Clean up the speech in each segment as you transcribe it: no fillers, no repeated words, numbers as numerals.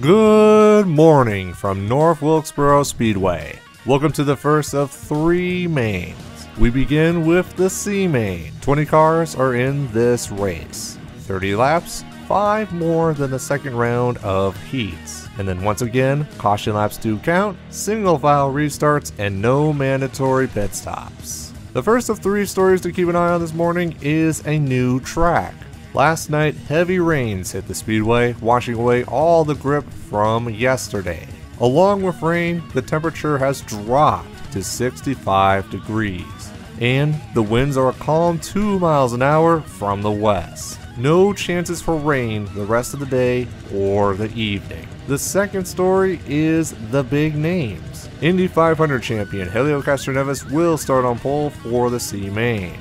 Good morning from North Wilkesboro Speedway. Welcome to the first of 3 mains. We begin with the C main. 20 cars are in this race. 30 laps, 5 more than the second round of heats. And then once again, caution laps do count, single file restarts, and no mandatory pit stops. The first of 3 stories to keep an eye on this morning is a new track. Last night, heavy rains hit the speedway, washing away all the grip from yesterday. Along with rain, the temperature has dropped to 65 degrees, and the winds are a calm 2 miles an hour from the west. No chances for rain the rest of the day or the evening. The second story is the big names. Indy 500 champion Helio Castroneves will start on pole for the C main.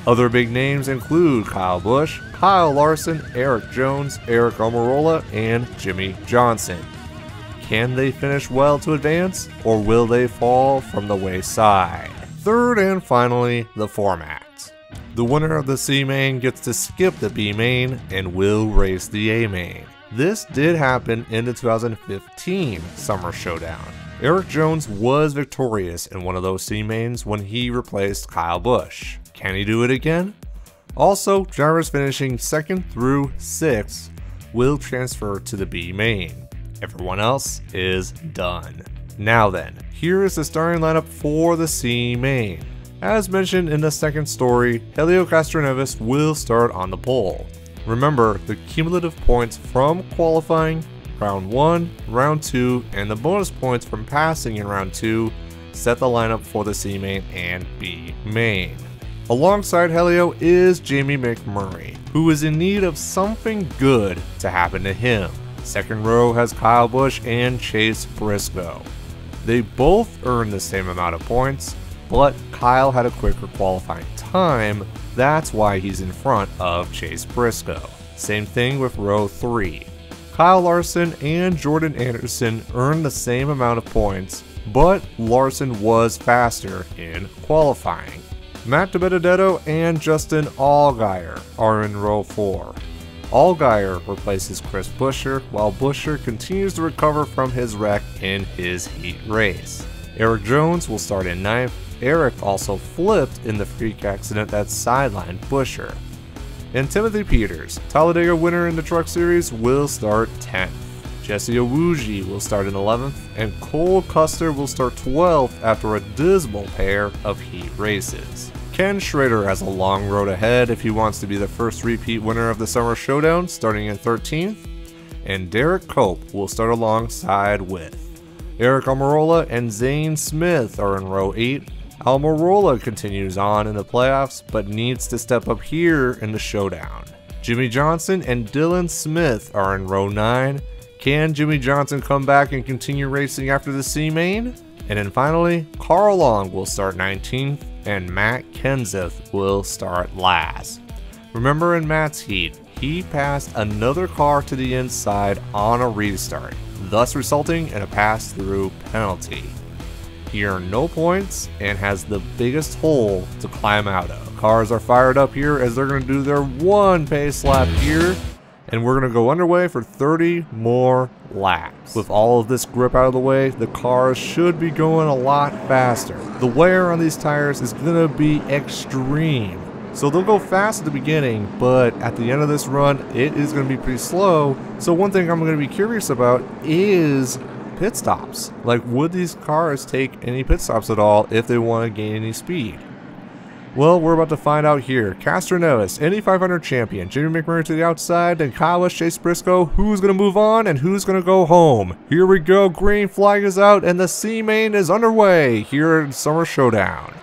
Other big names include Kyle Busch, Kyle Larson, Erik Jones, Aric Almirola, and Jimmie Johnson. Can they finish well to advance, or will they fall from the wayside? Third and finally, the format. The winner of the C main gets to skip the B main and will race the A main. This did happen in the 2015 Summer Showdown. Erik Jones was victorious in one of those C mains when he replaced Kyle Busch. Can he do it again? Also, drivers finishing 2nd through 6th will transfer to the B main. Everyone else is done. Now then, here is the starting lineup for the C main. As mentioned in the second story, Helio Castroneves will start on the pole. Remember, the cumulative points from qualifying, round 1, round 2, and the bonus points from passing in round 2 set the lineup for the C main and B main. Alongside Helio is Jamie McMurray, who is in need of something good to happen to him. Second row has Kyle Busch and Chase Briscoe. They both earned the same amount of points, but Kyle had a quicker qualifying time. That's why he's in front of Chase Briscoe. Same thing with row 3. Kyle Larson and Jordan Anderson earned the same amount of points, but Larson was faster in qualifying. Matt DiBenedetto and Justin Allgaier are in row 4. Allgaier replaces Chris Buescher, while Buescher continues to recover from his wreck in his heat race. Erik Jones will start in 9th. Erik also flipped in the freak accident that sidelined Buescher. And Timothy Peters, Talladega winner in the Truck Series, will start 10th. Jesse Iwuji will start in 11th, and Cole Custer will start 12th after a dismal pair of heat races. Ken Schrader has a long road ahead if he wants to be the first repeat winner of the Summer Showdown, starting in 13th, and Derek Cope will start alongside with. Aric Almirola and Zane Smith are in row 8. Almirola continues on in the playoffs, but needs to step up here in the showdown. Jimmie Johnson and Dylan Smith are in row 9. Can Jimmie Johnson come back and continue racing after the C main? And then finally, Carl Long will start 19th, and Matt Kenseth will start last. Remember in Matt's heat, he passed another car to the inside on a restart, thus resulting in a pass-through penalty. He earned no points and has the biggest hole to climb out of. Cars are fired up here as they're going to do their 1 pace lap here, and we're going to go underway for 30 more laps. With all of this grip out of the way, the cars should be going a lot faster. The wear on these tires is going to be extreme. So they'll go fast at the beginning, but at the end of this run, it is going to be pretty slow. So one thing I'm going to be curious about is pit stops. Like, would these cars take any pit stops at all if they want to gain any speed? Well, we're about to find out here. Castroneves, Indy 500 champion, Jamie McMurray to the outside, then Kyle Busch, Chase Briscoe. Who's going to move on and who's going to go home? Here we go. Green flag is out and the C main is underway here in Summer Showdown.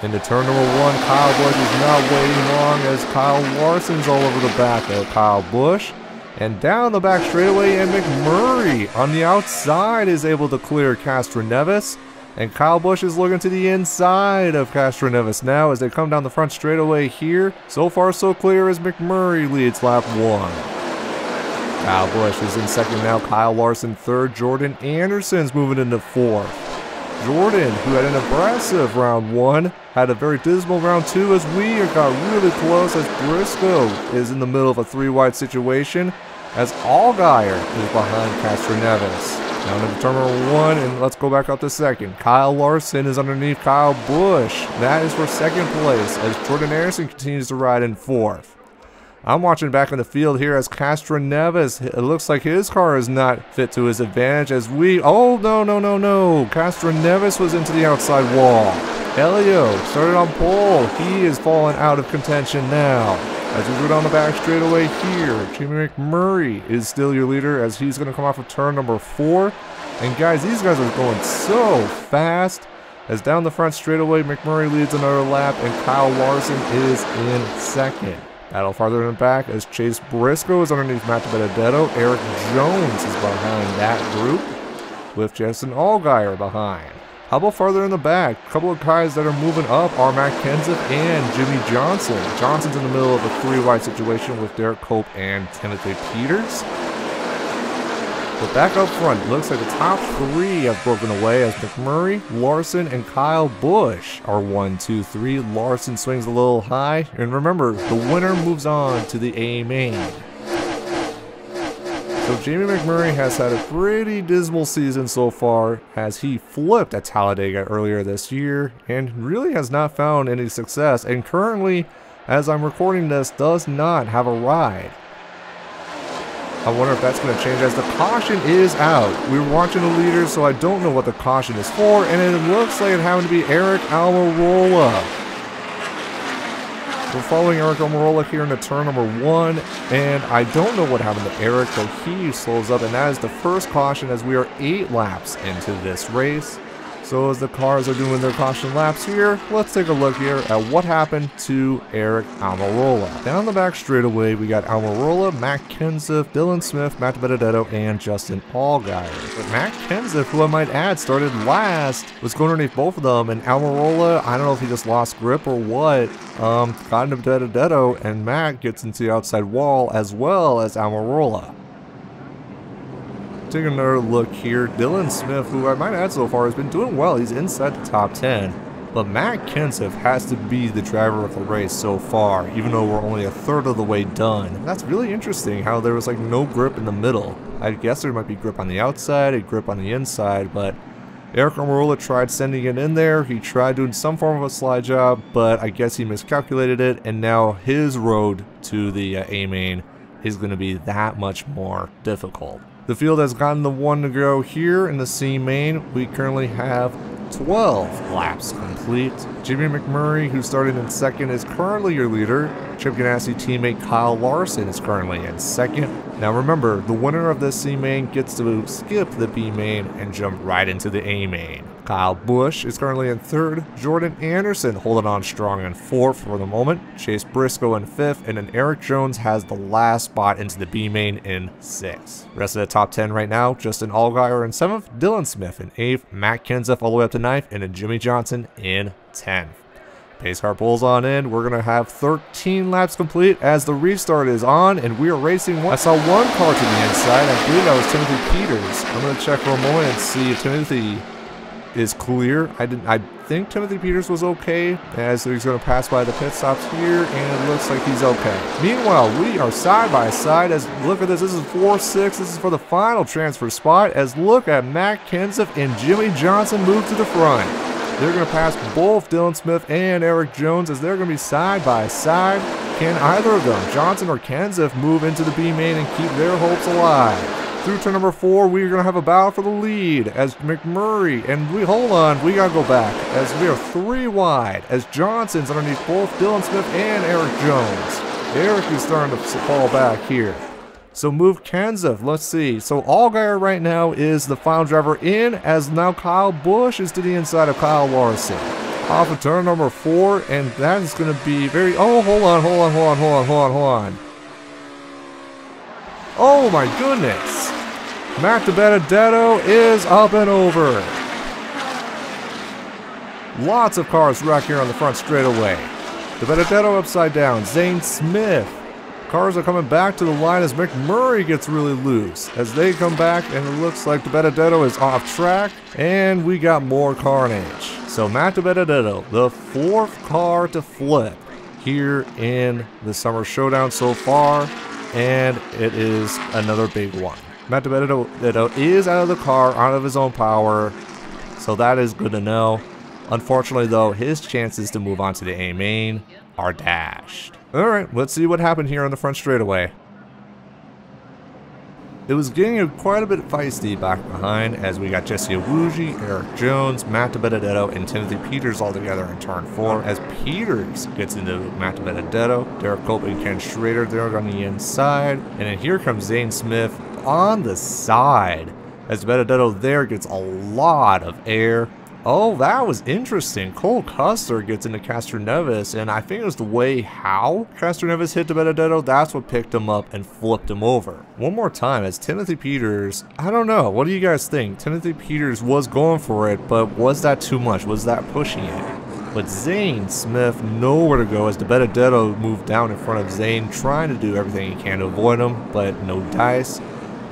Into turn number 1, Kyle Busch is not waiting long as Kyle Larson's all over the back of Kyle Busch. And down the back straightaway, and McMurray on the outside is able to clear Castroneves. And Kyle Busch is looking to the inside of Castroneves now as they come down the front straightaway here. So far so clear as McMurray leads lap 1. Kyle Busch is in 2nd now, Kyle Larson 3rd, Jordan Anderson's moving into 4th. Jordan, who had an impressive round 1, had a very dismal round 2 as we got really close as Briscoe is in the middle of a 3 wide situation. as Allgaier is behind Castro Neves. Down into turn number 1, and let's go back up to second. Kyle Larson is underneath Kyle Busch. That is for second place as Jordan Anderson continues to ride in 4th. I'm watching back in the field here as Castro Neves, it looks like his car is not fit to his advantage as we, oh no. Castro Neves was into the outside wall. Elio started on pole. He is falling out of contention now. As we go down the back straightaway here, Jimmy McMurray is still your leader as he's going to come off of turn number 4. And guys, these guys are going so fast. As down the front straightaway, McMurray leads another lap and Kyle Larson is in second. Battle farther in the back as Chase Briscoe is underneath Matt Benedetto. Eric Jones is behind that group with Justin Allgaier behind. How about farther in the back? A couple of guys that are moving up are Matt Kenseth and Jimmy Johnson. Johnson's in the middle of a 3-wide situation with Derek Cope and Timothy Peters. But back up front, it looks like the top 3 have broken away as McMurray, Larson, and Kyle Busch are 1, 2, 3. Larson swings a little high. And remember, the winner moves on to the A main. So Jamie McMurray has had a pretty dismal season so far as he flipped at Talladega earlier this year and really has not found any success, and currently, as I'm recording this, does not have a ride. I wonder if that's going to change as the caution is out. We were watching the leaders, so I don't know what the caution is for, and it looks like it happened to be Eric Almirola. We're following Eric Almirola here into turn number 1, and I don't know what happened to Eric, but he slows up, and that is the first caution as we are 8 laps into this race. So as the cars are doing their caution laps here, let's take a look here at what happened to Eric Almirola. Down the back straightaway, we got Almirola, Matt Kenseth, Dylan Smith, Matt Benedetto, and Justin Allgaier. But Matt Kenseth, who I might add, started last, was going underneath both of them, and Almirola, I don't know if he just lost grip or what, got into Benedetto, and Matt gets into the outside wall as well as Almirola. Take another look here. Dylan Smith, who I might add so far, has been doing well. He's inside the top 10. But Matt Kenseth has to be the driver of the race so far, even though we're only a third of the way done. And that's really interesting how there was like no grip in the middle. I guess there might be grip on the outside, a grip on the inside, but Eric Almirola tried sending it in there. He tried doing some form of a slide job, but I guess he miscalculated it, and now his road to the A main is going to be that much more difficult. The field has gotten the 1 to go here in the C main. We currently have 12 laps complete. Jimmy McMurray, who started in second, is currently your leader. Chip Ganassi teammate Kyle Larson is currently in second. Now remember, the winner of this C main gets to skip the B main and jump right into the A main. Kyle Busch is currently in third. Jordan Anderson holding on strong in 4th for the moment. Chase Briscoe in 5th, and then Eric Jones has the last spot into the B main in 6th. Rest of the top 10 right now, Justin Allgaier in 7th, Dylan Smith in 8th, Matt Kenseth all the way up to 9th, and then Jimmy Johnson in 10th. Pace car pulls on in. We're going to have 13 laps complete as the restart is on, and we are racing. I saw one car to the inside. I believe that was Timothy Peters. I'm going to check for a moment and see if Timothy is clear. I think Timothy Peters was okay, as he's going to pass by the pit stops here, and it looks like he's okay. Meanwhile, we are side by side as look at this. This is 4-6. This is for the final transfer spot. As look at Matt Kenseth and Jimmy Johnson move to the front. They're going to pass both Dylan Smith and Eric Jones as they're going to be side by side. Can either of them, Johnson or Kenseth, move into the B main and keep their hopes alive? Through turn number 4, we're going to have a battle for the lead as McMurray, and we got to go back as we are 3 wide as Johnson's underneath both Dylan Smith and Eric Jones. Eric is starting to fall back here. So move Kenseth, let's see. So Allgaier right now is the final driver in, as now Kyle Busch is to the inside of Kyle Larson. Off of turn number 4, and that is going to be very, oh, hold on. Oh my goodness. Matt Benedetto is up and over. Lots of cars wrecked here on the front straightaway. Benedetto upside down. Zane Smith. Cars are coming back to the line as McMurray gets really loose. As they come back, and it looks like Benedetto is off track, and we got more carnage. So Matt Benedetto, the 4th car to flip here in the Summer Showdown so far. and it is another big one. Matt DiBenedetto is out of the car, out of his own power, so that is good to know. Unfortunately though, his chances to move on to the A main are dashed. Alright, let's see what happened here on the front straightaway. It was getting quite a bit feisty back behind as we got Jesse Iwuji, Eric Jones, Matt DiBenedetto, and Timothy Peters all together in turn 4 as Peters gets into Matt DiBenedetto, Derek Cope and Ken Schrader there on the inside, and then here comes Zane Smith on the side as DiBenedetto there gets a lot of air. Oh, that was interesting. Cole Custer gets into Castroneves, and I think it was the way how Castroneves hit DiBenedetto, that's what picked him up and flipped him over. One more time as Timothy Peters, I don't know, what do you guys think? Timothy Peters was going for it, but was that too much? Was that pushing it? But Zane Smith nowhere to go as DiBenedetto moved down in front of Zane, trying to do everything he can to avoid him, but no dice.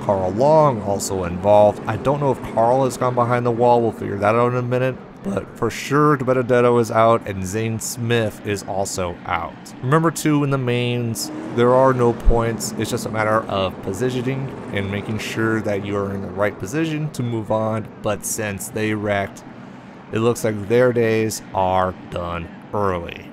Carl Long also involved. I don't know if Carl has gone behind the wall. We'll figure that out in a minute. But for sure, DiBenedetto is out and Zane Smith is also out. Remember too, in the mains, there are no points. It's just a matter of positioning and making sure that you're in the right position to move on. But since they wrecked, it looks like their days are done early.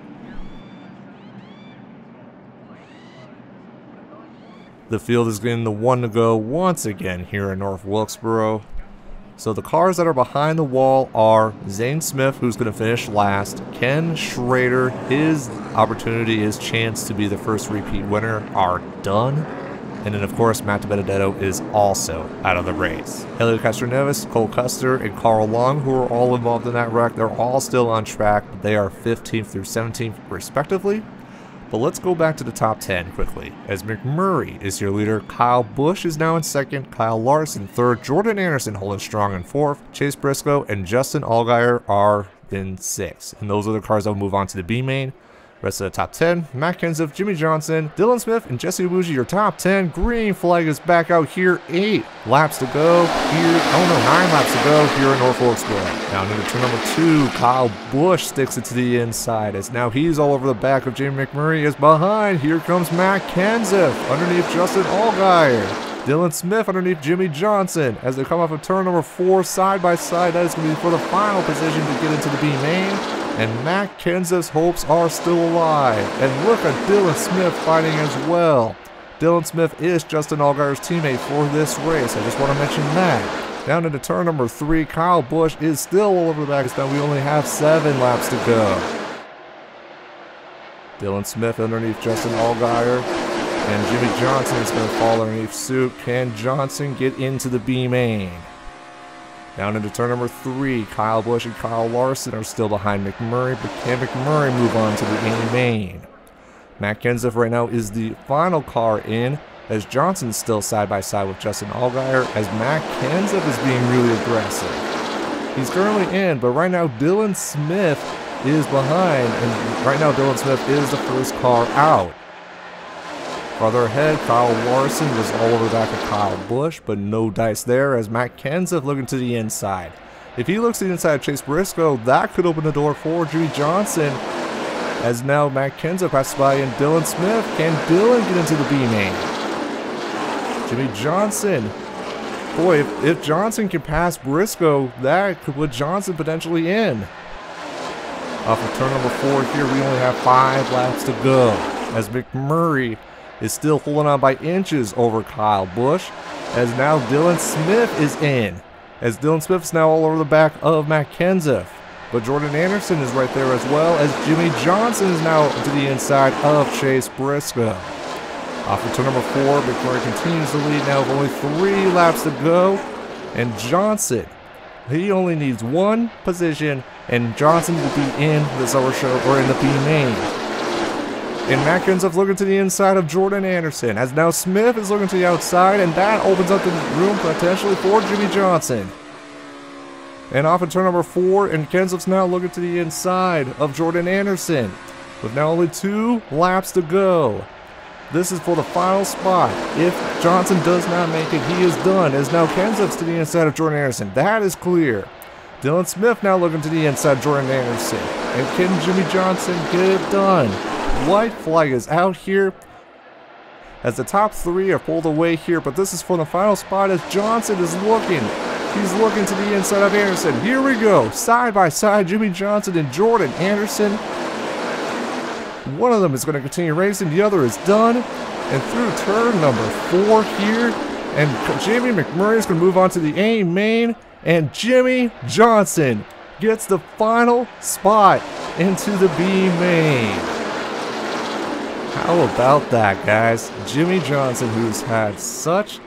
The field is getting the 1 to go once again here in North Wilkesboro. So the cars that are behind the wall are Zane Smith, who's going to finish last, Ken Schrader, his opportunity, his chance to be the first repeat winner are done. And then of course Matt DiBenedetto is also out of the race. Helio Castroneves, Cole Custer, and Carl Long, who are all involved in that wreck, they're all still on track. They are 15th through 17th respectively. But let's go back to the top 10 quickly, as McMurray is your leader, Kyle Busch is now in 2nd, Kyle Larson 3rd, Jordan Anderson holding strong in 4th, Chase Briscoe and Justin Allgaier are in 6th. And those are the cars that will move on to the B main. Rest of the top 10, Matt Kenseth, Jimmy Johnson, Dylan Smith, and Jesse Iwuji, your top 10. Green flag is back out here. 8 laps to go here. 9 laps to go here in North Wilkesboro. Down into turn number 2, Kyle Busch sticks it to the inside as now he's all over the back of Jamie McMurray is behind. Here comes Matt Kenseth underneath Justin Allgaier. Dylan Smith underneath Jimmy Johnson as they come off of turn number 4 side by side. That is going to be for the final position to get into the B main. And Matt Kenseth's hopes are still alive. And look at Dylan Smith fighting as well. Dylan Smith is Justin Allgaier's teammate for this race. I just want to mention that. Down into turn number 3, Kyle Busch is still all over the back. Now we only have 7 laps to go. Dylan Smith underneath Justin Allgaier. And Jimmy Johnson is going to fall underneath suit. Can Johnson get into the B main? Down into turn number 3, Kyle Busch and Kyle Larson are still behind McMurray, but can McMurray move on to the A main? Matt Kenseth right now is the final car in, as Johnson's still side by side with Justin Allgaier, as Matt Kenseth is being really aggressive. He's currently in, but right now Dylan Smith is behind, and right now Dylan Smith is the first car out. Farther ahead, Kyle Larson was all over the back of Kyle Busch, but no dice there as Matt Kenseth looking to the inside. If he looks to the inside of Chase Briscoe, that could open the door for Jimmy Johnson. As now Matt Kenseth passes by and Dylan Smith. Can Dylan get into the B main? Jimmy Johnson. Boy, if Johnson can pass Briscoe, that could put Johnson potentially in. Off of turn number 4 here, we only have 5 laps to go. As McMurray is still holding on by inches over Kyle Busch, as now Dylan Smith is in. As Dylan Smith's now all over the back of Matt Kenseth. But Jordan Anderson is right there as well, as Jimmy Johnson is now to the inside of Chase Briscoe. Off of turn number 4, McMurray continues to lead now with only 3 laps to go. And Johnson, he only needs 1 position, and Johnson will be in the Summer Show or in the B main. And Matt Kenseth looking to the inside of Jordan Anderson, as now Smith is looking to the outside, and that opens up the room potentially for Jimmy Johnson. And off of turn number 4, and Kenseth's now looking to the inside of Jordan Anderson, with now only 2 laps to go. This is for the final spot. If Johnson does not make it, he is done, as now Kenseth's to the inside of Jordan Anderson. That is clear. Dylan Smith now looking to the inside of Jordan Anderson. And can Jimmy Johnson get it done? White flag is out here. as the top 3 have pulled away here, but this is for the final spot as Johnson is looking. He's looking to the inside of Anderson. Here we go, side by side, Jimmie Johnson and Jordan Anderson. One of them is going to continue racing, the other is done. And through turn number 4 here, and Jamie McMurray is going to move on to the A main, and Jimmie Johnson gets the final spot into the B main. How about that, guys? Jimmie Johnson, who's had such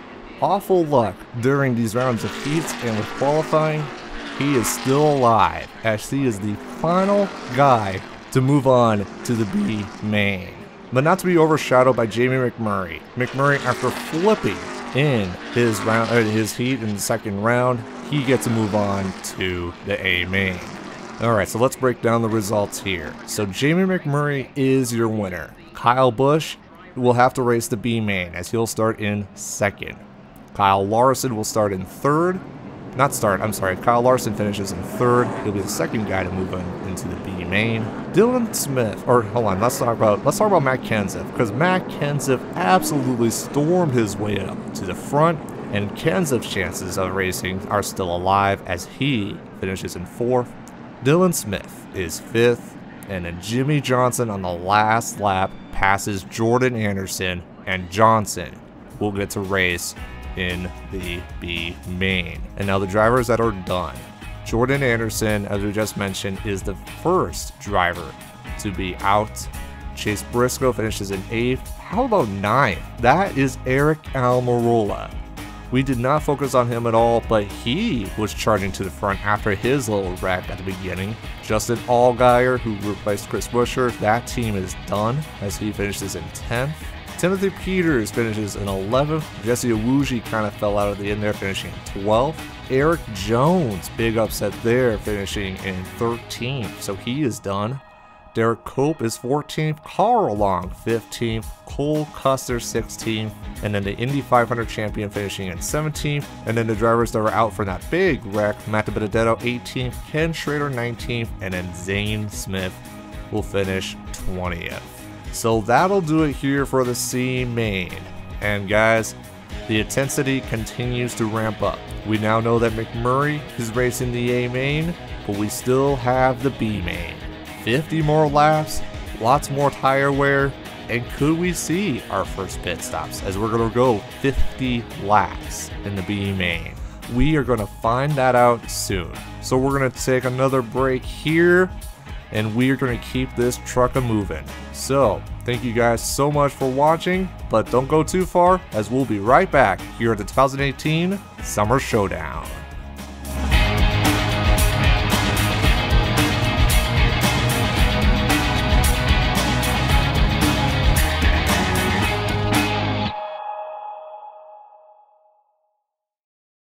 awful luck during these rounds of heats and with qualifying, he is still alive as he is the final guy to move on to the B main. But not to be overshadowed by Jamie McMurray. McMurray, after flipping in his heat in the second round, he gets to move on to the A main. Alright, so let's break down the results here. So Jamie McMurray is your winner. Kyle Busch will have to race the B main as he'll start in second. Kyle Larson will start in third. Kyle Larson finishes in third. He'll be the second guy to move into the B main. Dylan Smith, or hold on, let's talk about Matt Kenseth, because Matt Kenseth absolutely stormed his way up to the front, and Kenseth's chances of racing are still alive as he finishes in fourth. Dylan Smith is fifth, and then Jimmie Johnson on the last lap passes Jordan Anderson, and Johnson will get to race in the B main. And now the drivers that are done. Jordan Anderson, as we just mentioned, is the first driver to be out. Chase Briscoe finishes in 8th. How about 9th? That is Eric Almirola. We did not focus on him at all, but he was charging to the front after his little wreck at the beginning. Justin Allgaier, who replaced Chris Buescher, that team is done as he finishes in 10th. Timothy Peters finishes in 11th. Jesse Iwuji kind of fell out at the end there, finishing in 12th. Eric Jones, big upset there, finishing in 13th, so he is done. Derek Cope is 14th, Carl Long 15th, Cole Custer 16th, and then the Indy 500 champion finishing in 17th, and then the drivers that were out for that big wreck, Matt DiBenedetto 18th, Ken Schrader 19th, and then Zane Smith will finish 20th. So that'll do it here for the C main. And guys, the intensity continues to ramp up. We now know that McMurray is racing the A main, but we still have the B main. 50 more laps, lots more tire wear, and could we see our first pit stops as we're going to go 50 laps in the B main? We are going to find that out soon. So we're going to take another break here, and we are going to keep this truck a-moving. So, thank you guys so much for watching, but don't go too far as we'll be right back here at the 2018 Summer Showdown.